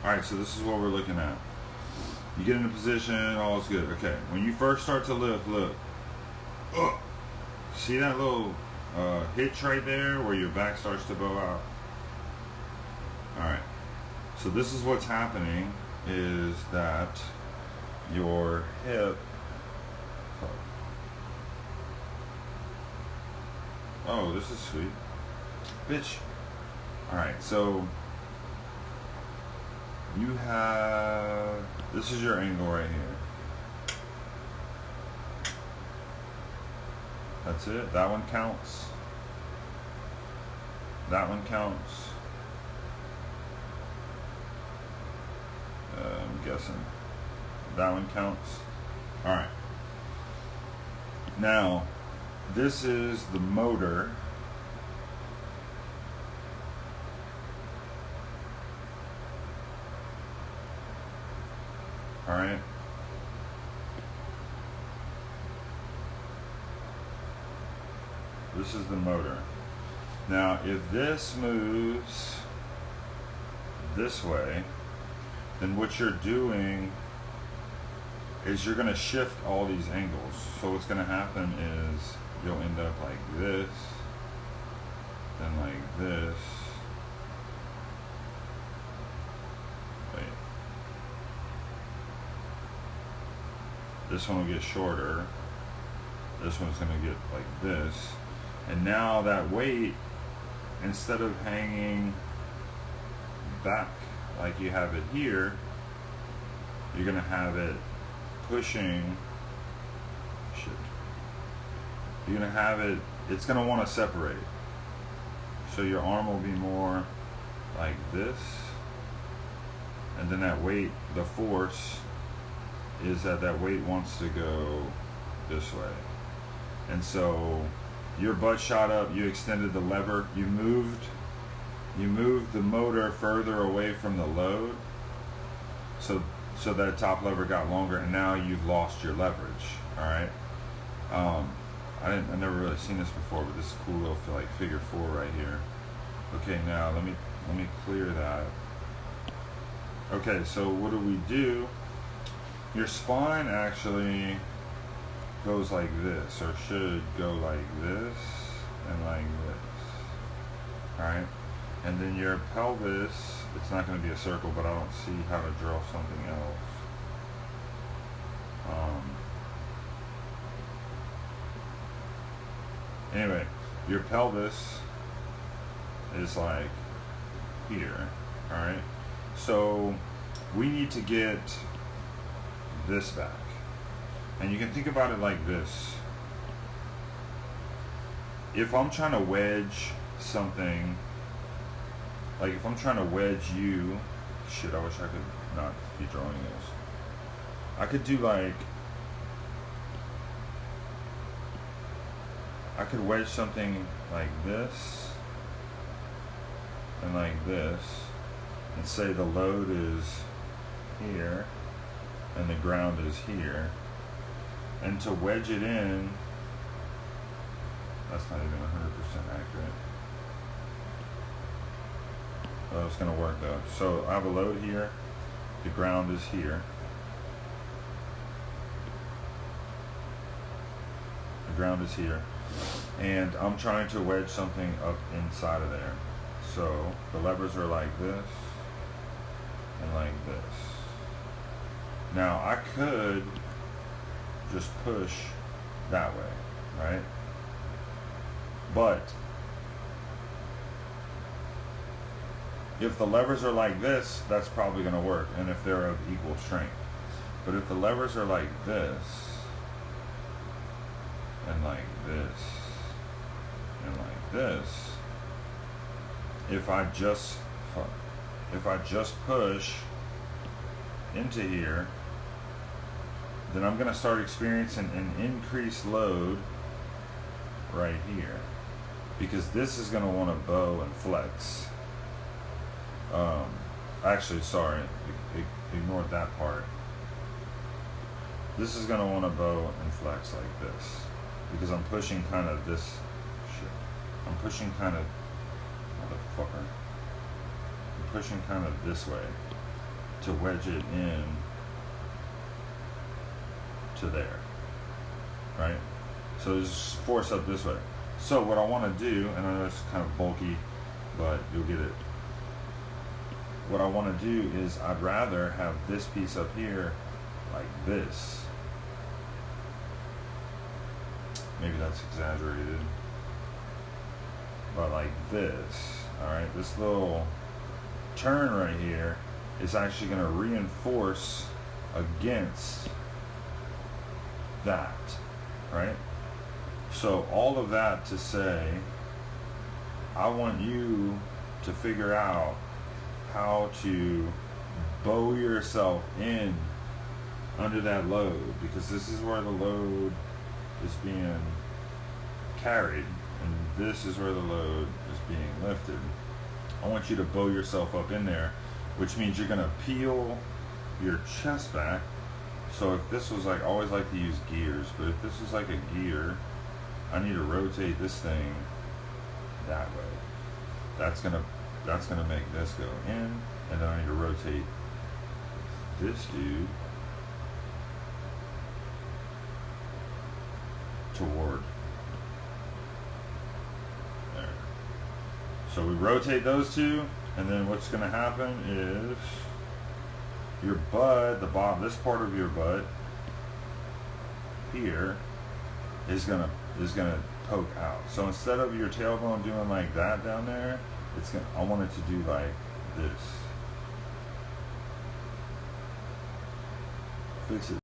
Alright, so this is what we're looking at. You get in a position, all is good. Okay, when you first start to lift, look. See that little hitch right there where your back starts to bow out? Alright, so this is what's happening, is that your hip, oh, this is sweet, bitch. Alright, so you have, this is your angle right here. That's it. That one counts. That one counts. I'm guessing that one counts. Alright. Now, this is the motor. Alright. This is the motor. Now, if this moves this way, then what you're doing is you're going to shift all these angles. So what's going to happen is you'll end up like this, then like this. Wait. This one will get shorter. This one's going to get like this. And now that weight, instead of hanging back like you have it here, you're going to have it pushing, shit. You're going to have it, it's going to want to separate. So your arm will be more like this. And then that weight, the force, is that that weight wants to go this way. And so your butt shot up, you extended the lever, you moved the motor further away from the load, so that top lever got longer, and now you've lost your leverage. All right. I've never really seen this before, but this is cool little like figure 4 right here. Okay, now let me clear that. Okay, so what do? Your spine actually goes like this, or should go like this and like this. Alright? And then your pelvis, it's not going to be a circle, but I don't see how to draw something else. Anyway, your pelvis is like here. Alright? So we need to get this back. And you can think about it like this. If I'm trying to wedge something, like if I'm trying to wedge you, shit, I wish I could not be drawing this. I could do like, I could wedge something like this and like this, and say the load is here and the ground is here. And to wedge it in, that's not even 100% accurate. Well, it's going to work though. So I have a load here, the ground is here. The ground is here. And I'm trying to wedge something up inside of there. So the levers are like this and like this. Now I could just push that way, right? But if the levers are like this, that's probably going to work, and if they're of equal strength. But if the levers are like this and like this and like this, if I just push into here, then I'm going to start experiencing an increased load right here, because this is going to want to bow and flex. Actually, sorry, ignored that part. This is going to want to bow and flex like this, because I'm pushing kind of this shit. I'm pushing kind of, motherfucker. I'm pushing kind of this way. to wedge it in to there, right? So just force up this way. So what I want to do, and I know it's kind of bulky, but you'll get it. What I want to do is I'd rather have this piece up here like this. Maybe that's exaggerated, but like this. All right, this little turn right here is actually going to reinforce against that, right? So all of that to say, I want you to figure out how to bow yourself in under that load, because this is where the load is being carried and this is where the load is being lifted. I want you to bow yourself up in there, which means you're going to peel your chest back. So if this was like, I always like to use gears, but if this was like a gear, I need to rotate this thing that way. That's gonna make this go in, and then I need to rotate this dude toward there. So we rotate those two, and then what's gonna happen is your butt, the bottom, this part of your butt here is gonna poke out. So instead of your tailbone doing like that down there, I want it to do like this. Fix it.